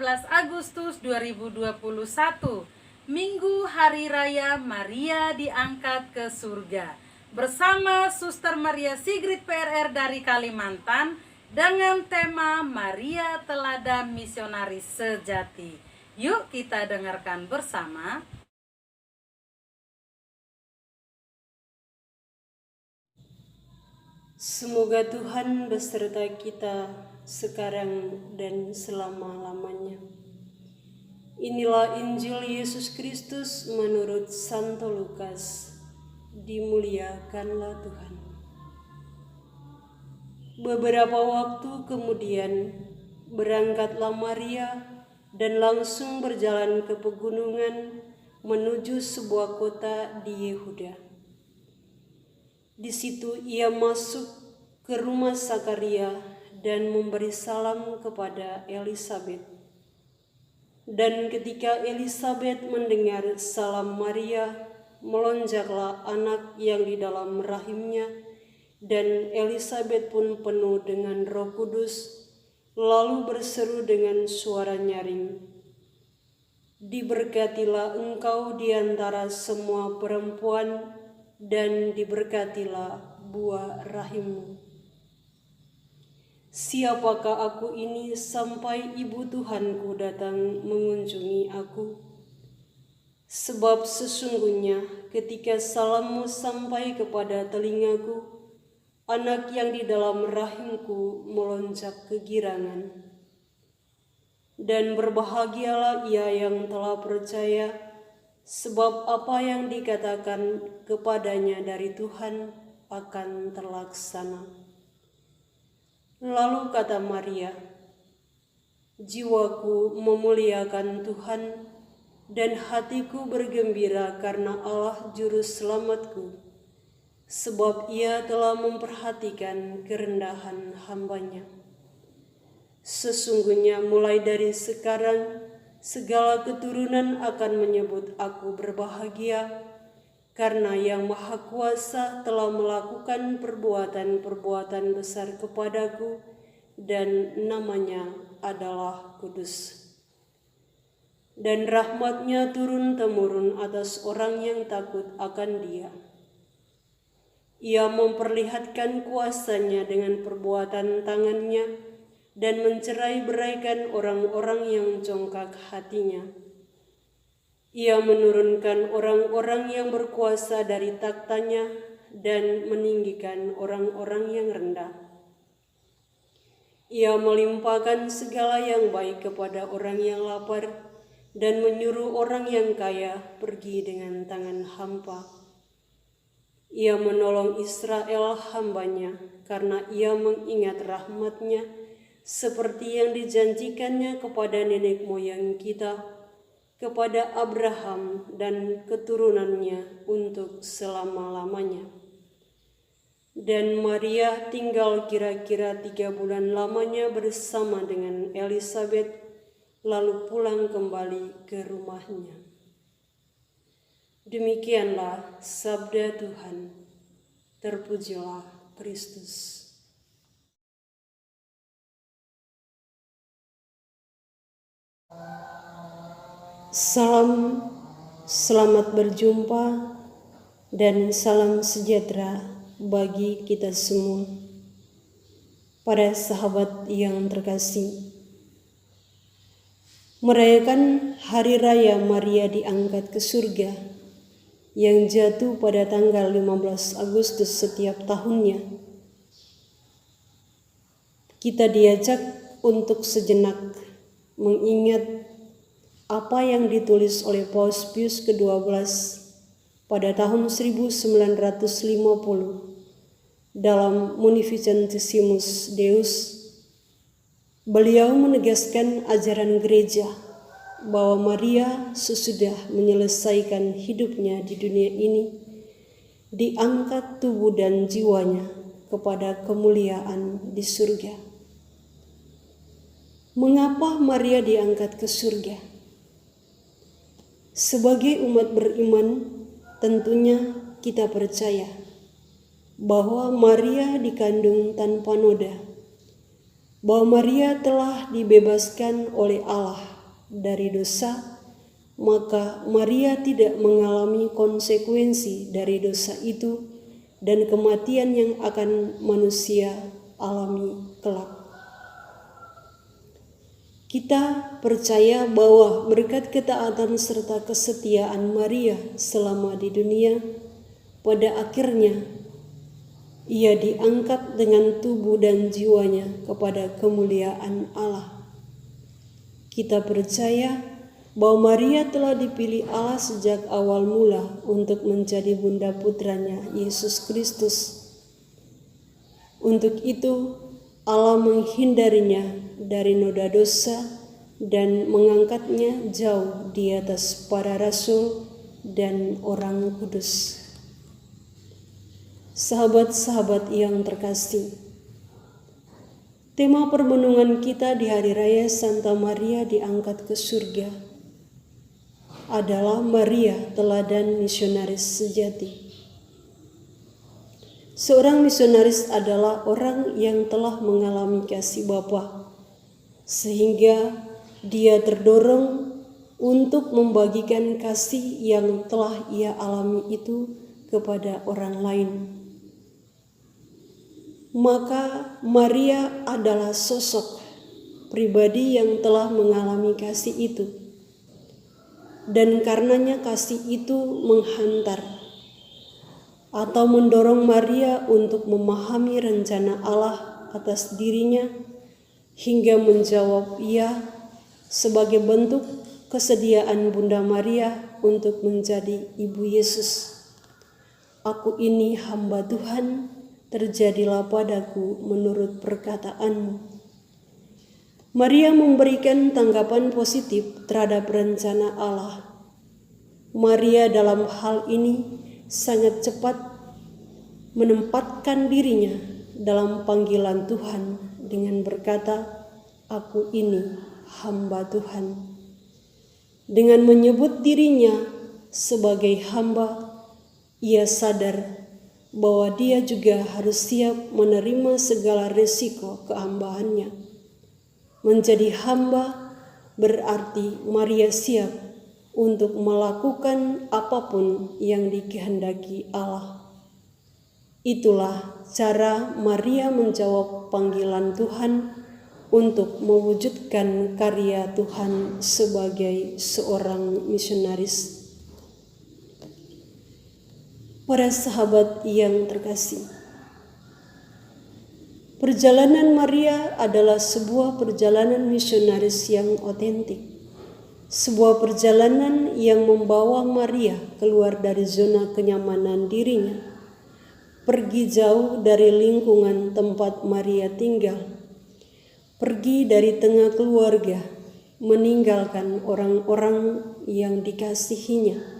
Agustus 2021, Minggu Hari Raya Maria diangkat ke surga. Bersama Suster Maria Sigrid PRR dari Kalimantan dengan tema Maria Teladan Misionaris Sejati. Yuk kita dengarkan bersama. Semoga Tuhan beserta kita sekarang dan selama-lamanya. Inilah Injil Yesus Kristus menurut Santo Lukas. Dimuliakanlah Tuhan. Beberapa waktu kemudian berangkatlah Maria dan langsung berjalan ke pegunungan menuju sebuah kota di Yehuda. Di situ ia masuk ke rumah Zakaria dan memberi salam kepada Elisabet. Dan ketika Elisabet mendengar salam Maria, melonjaklah anak yang di dalam rahimnya, dan Elisabet pun penuh dengan Roh Kudus, lalu berseru dengan suara nyaring, "Diberkatilah engkau di antara semua perempuan, dan diberkatilah buah rahimmu. Siapakah aku ini sampai ibu Tuhanku datang mengunjungi aku? Sebab sesungguhnya ketika salammu sampai kepada telingaku, anak yang di dalam rahimku melonjak kegirangan. Dan berbahagialah ia yang telah percaya, sebab apa yang dikatakan kepadanya dari Tuhan akan terlaksana." Lalu kata Maria, "Jiwaku memuliakan Tuhan, dan hatiku bergembira karena Allah Juru Selamatku, sebab ia telah memperhatikan kerendahan hamba-Nya. Sesungguhnya mulai dari sekarang, segala keturunan akan menyebut aku berbahagia, karena Yang Maha Kuasa telah melakukan perbuatan-perbuatan besar kepadaku, dan namanya adalah kudus. Dan rahmat-Nya turun-temurun atas orang yang takut akan Dia. Ia memperlihatkan kuasa-Nya dengan perbuatan tangan-Nya, dan mencerai-beraikan orang-orang yang congkak hatinya. Ia menurunkan orang-orang yang berkuasa dari takhta-Nya dan meninggikan orang-orang yang rendah. Ia melimpahkan segala yang baik kepada orang yang lapar dan menyuruh orang yang kaya pergi dengan tangan hampa. Ia menolong Israel hamba-Nya karena ia mengingat rahmat-Nya seperti yang dijanjikannya kepada nenek moyang kita, kepada Abraham dan keturunannya untuk selama-lamanya. Dan Maria tinggal kira-kira 3 bulan lamanya bersama dengan Elisabet, lalu pulang kembali ke rumahnya." Demikianlah sabda Tuhan. Terpujilah Kristus. Salam, selamat berjumpa, dan salam sejahtera bagi kita semua. Para sahabat yang terkasih, merayakan Hari Raya Maria diangkat ke surga yang jatuh pada tanggal 15 Agustus setiap tahunnya, kita diajak untuk sejenak mengingat apa yang ditulis oleh Paus Pius ke-12 pada tahun 1950 dalam Munificentissimus Deus. Beliau menegaskan ajaran gereja bahwa Maria sesudah menyelesaikan hidupnya di dunia ini diangkat tubuh dan jiwanya kepada kemuliaan di surga. Mengapa Maria diangkat ke surga? Sebagai umat beriman, tentunya kita percaya bahwa Maria dikandung tanpa noda, bahwa Maria telah dibebaskan oleh Allah dari dosa, maka Maria tidak mengalami konsekuensi dari dosa itu dan kematian yang akan manusia alami kelak. Kita percaya bahwa berkat ketaatan serta kesetiaan Maria selama di dunia, pada akhirnya ia diangkat dengan tubuh dan jiwanya kepada kemuliaan Allah. Kita percaya bahwa Maria telah dipilih Allah sejak awal mula untuk menjadi bunda putranya Yesus Kristus. Untuk itu, Allah menghindarinya dari noda dosa dan mengangkatnya jauh di atas para rasul dan orang kudus. Sahabat-sahabat yang terkasih, tema permenungan kita di Hari Raya Santa Maria diangkat ke surga adalah Maria, teladan misionaris sejati. Seorang misionaris adalah orang yang telah mengalami kasih Bapa, sehingga dia terdorong untuk membagikan kasih yang telah ia alami itu kepada orang lain. Maka Maria adalah sosok pribadi yang telah mengalami kasih itu. Dan karenanya kasih itu menghantar atau mendorong Maria untuk memahami rencana Allah atas dirinya hingga menjawab iya sebagai bentuk kesediaan Bunda Maria untuk menjadi ibu Yesus. Aku ini hamba Tuhan, terjadilah padaku menurut perkataanmu. Maria memberikan tanggapan positif terhadap rencana Allah. Maria dalam hal ini sangat cepat menempatkan dirinya dalam panggilan Tuhan dengan berkata, "Aku ini hamba Tuhan." Dengan menyebut dirinya sebagai hamba, ia sadar bahwa dia juga harus siap menerima segala risiko kehambaannya. Menjadi hamba berarti Maria siap untuk melakukan apapun yang dikehendaki Allah. Itulah cara Maria menjawab panggilan Tuhan untuk mewujudkan karya Tuhan sebagai seorang misionaris. Para sahabat yang terkasih, perjalanan Maria adalah sebuah perjalanan misionaris yang otentik. Sebuah perjalanan yang membawa Maria keluar dari zona kenyamanan dirinya, pergi jauh dari lingkungan tempat Maria tinggal, pergi dari tengah keluarga, meninggalkan orang-orang yang dikasihinya.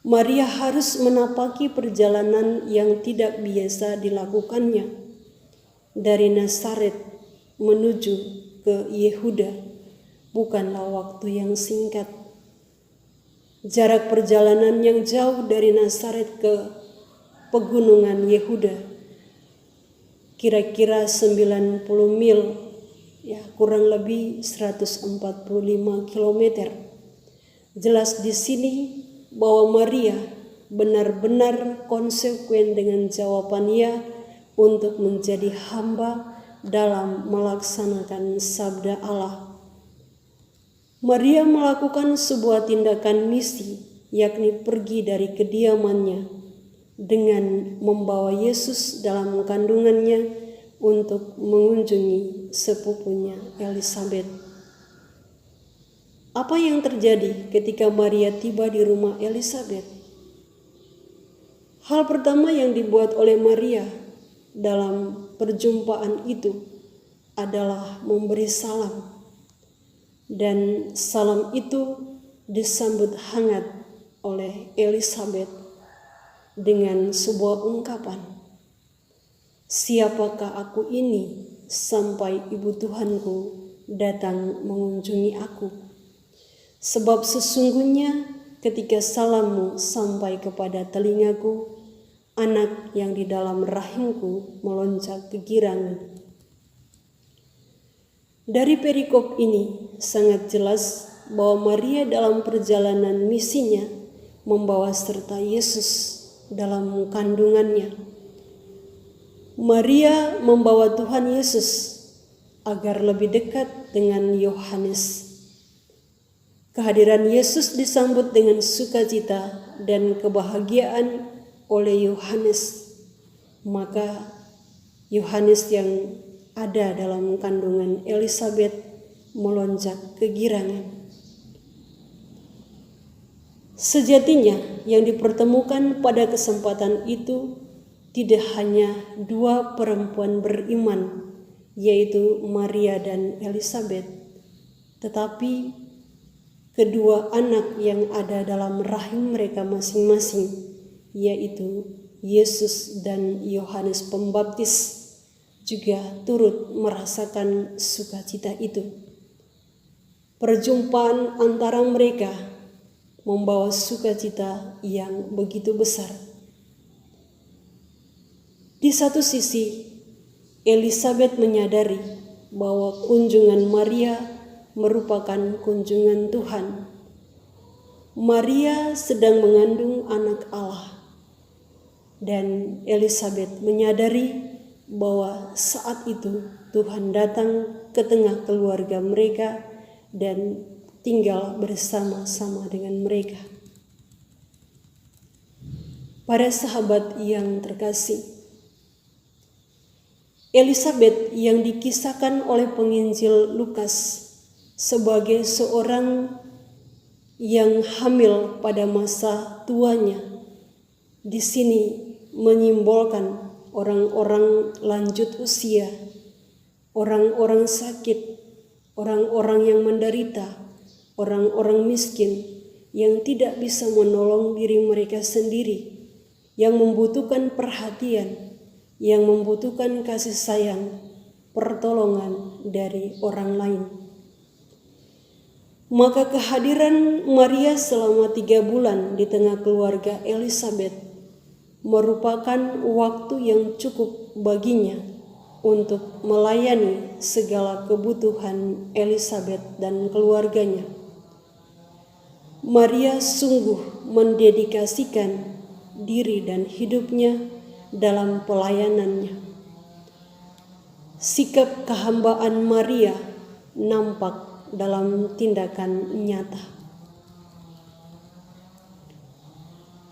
Maria harus menapaki perjalanan yang tidak biasa dilakukannya dari Nazaret menuju ke Yehuda. Bukanlah waktu yang singkat. Jarak perjalanan yang jauh dari Nazaret ke pegunungan Yehuda kira-kira 90 mil, kurang lebih 145 km. Jelas di sini bahwa Maria benar-benar konsekuen dengan jawabannya untuk menjadi hamba dalam melaksanakan sabda Allah. Maria melakukan sebuah tindakan misi, yakni pergi dari kediamannya dengan membawa Yesus dalam kandungannya untuk mengunjungi sepupunya Elizabeth. Apa yang terjadi ketika Maria tiba di rumah Elizabeth? Hal pertama yang dibuat oleh Maria dalam perjumpaan itu adalah memberi salam. Dan salam itu disambut hangat oleh Elizabeth dengan sebuah ungkapan, "Siapakah aku ini sampai ibu Tuhanku datang mengunjungi aku? Sebab sesungguhnya ketika salammu sampai kepada telingaku, anak yang di dalam rahimku melonjak kegirangan." Dari perikop ini sangat jelas bahwa Maria dalam perjalanan misinya membawa serta Yesus dalam kandungannya. Maria membawa Tuhan Yesus agar lebih dekat dengan Yohanes. Kehadiran Yesus disambut dengan sukacita dan kebahagiaan oleh Yohanes. Maka Yohanes yang ada dalam kandungan Elisabet melonjak kegirangan. Sejatinya yang dipertemukan pada kesempatan itu tidak hanya dua perempuan beriman, yaitu Maria dan Elisabet, tetapi kedua anak yang ada dalam rahim mereka masing-masing, yaitu Yesus dan Yohanes Pembaptis, juga turut merasakan sukacita itu. Perjumpaan antara mereka membawa sukacita yang begitu besar. Di satu sisi, Elisabet menyadari bahwa kunjungan Maria merupakan kunjungan Tuhan. Maria sedang mengandung anak Allah, dan Elisabet menyadari bahwa saat itu Tuhan datang ke tengah keluarga mereka dan tinggal bersama-sama dengan mereka. Para sahabat yang terkasih, Elisabet yang dikisahkan oleh penginjil Lukas sebagai seorang yang hamil pada masa tuanya, di sini menyimbolkan orang-orang lanjut usia, orang-orang sakit, orang-orang yang menderita, orang-orang miskin yang tidak bisa menolong diri mereka sendiri, yang membutuhkan perhatian, yang membutuhkan kasih sayang, pertolongan dari orang lain. Maka kehadiran Maria selama 3 bulan di tengah keluarga Elisabet merupakan waktu yang cukup baginya untuk melayani segala kebutuhan Elisabet dan keluarganya. Maria sungguh mendedikasikan diri dan hidupnya dalam pelayanannya. Sikap kehambaan Maria nampak dalam tindakan nyata.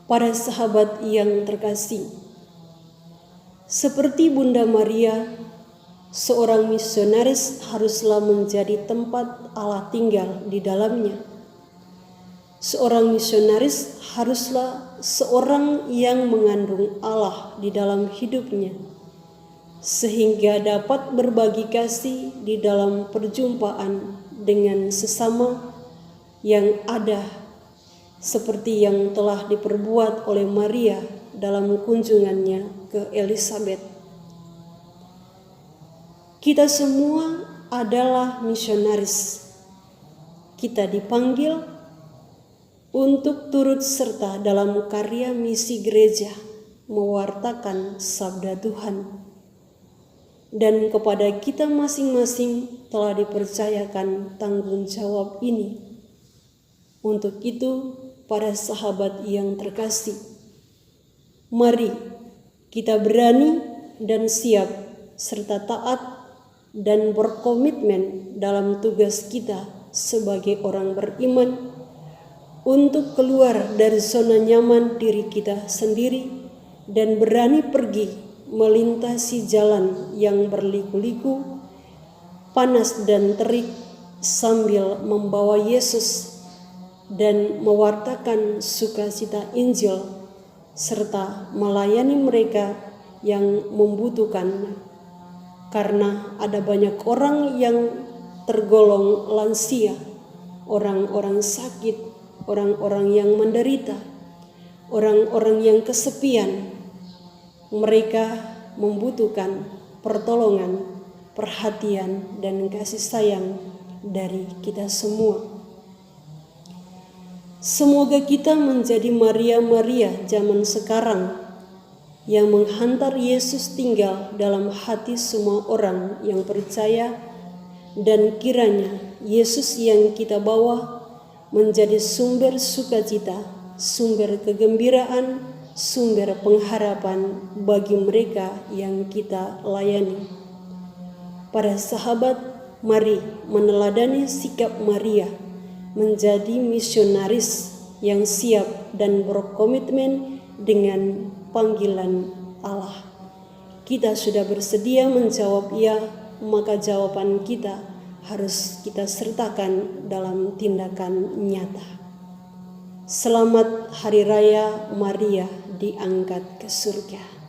Para sahabat yang terkasih, seperti Bunda Maria, seorang misionaris haruslah menjadi tempat Allah tinggal di dalamnya. Seorang misionaris haruslah seorang yang mengandung Allah di dalam hidupnya, sehingga dapat berbagi kasih di dalam perjumpaan dengan sesama yang ada, seperti yang telah diperbuat oleh Maria dalam kunjungannya ke Elisabet. Kita semua adalah misionaris. Kita dipanggil untuk turut serta dalam karya misi gereja, mewartakan sabda Tuhan. Dan kepada kita masing-masing telah dipercayakan tanggung jawab ini. Untuk itu, para sahabat yang terkasih, mari kita berani dan siap serta taat dan berkomitmen dalam tugas kita sebagai orang beriman untuk keluar dari zona nyaman diri kita sendiri dan berani pergi melintasi jalan yang berliku-liku, panas dan terik, sambil membawa Yesus dan mewartakan sukacita Injil serta melayani mereka yang membutuhkan. Karena ada banyak orang yang tergolong lansia, orang-orang sakit, orang-orang yang menderita, orang-orang yang kesepian. Mereka membutuhkan pertolongan, perhatian, dan kasih sayang dari kita semua. Semoga kita menjadi Maria-Maria zaman sekarang yang menghantar Yesus tinggal dalam hati semua orang yang percaya dan kiranya Yesus yang kita bawa menjadi sumber sukacita, sumber kegembiraan, sumber pengharapan bagi mereka yang kita layani. Para sahabat, mari meneladani sikap Maria menjadi misionaris yang siap dan berkomitmen dengan panggilan Allah. Kita sudah bersedia menjawab ya, maka jawaban kita harus kita sertakan dalam tindakan nyata. Selamat Hari Raya Maria diangkat ke surga.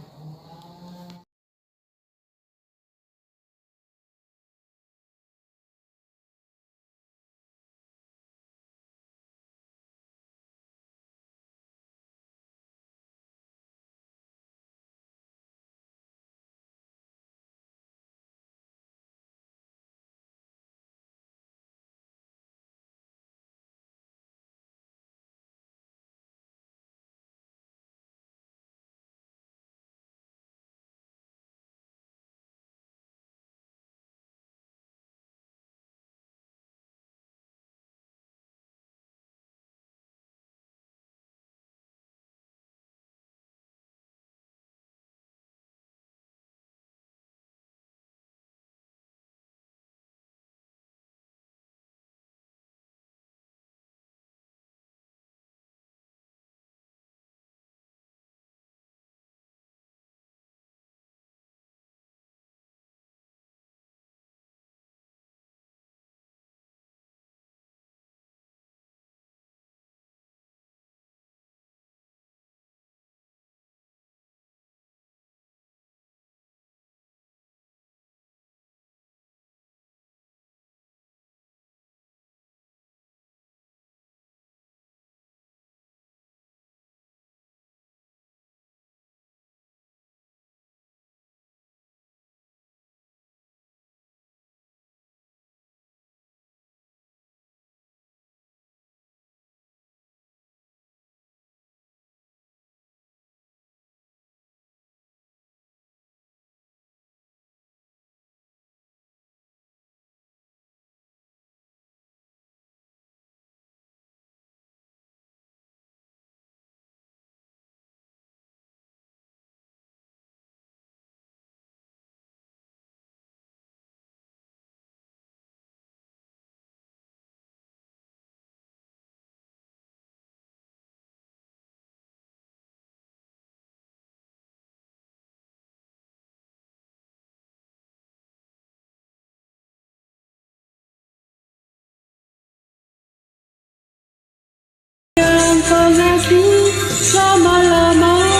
Pengasih selama-lamanya.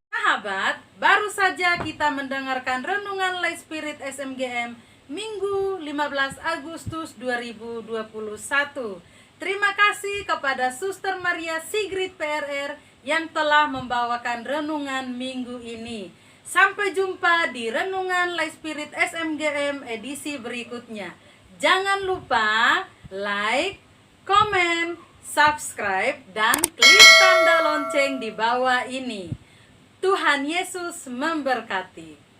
Sahabat, baru saja kita mendengarkan renungan Lay Spirit SMGM Minggu 15 Agustus 2021. Terima kasih kepada Suster Maria Sigrid PRR yang telah membawakan renungan minggu ini. Sampai jumpa di renungan Lay Spirit SMGM edisi berikutnya. Jangan lupa like, komen, subscribe, dan klik tanda lonceng di bawah ini. Tuhan Yesus memberkati.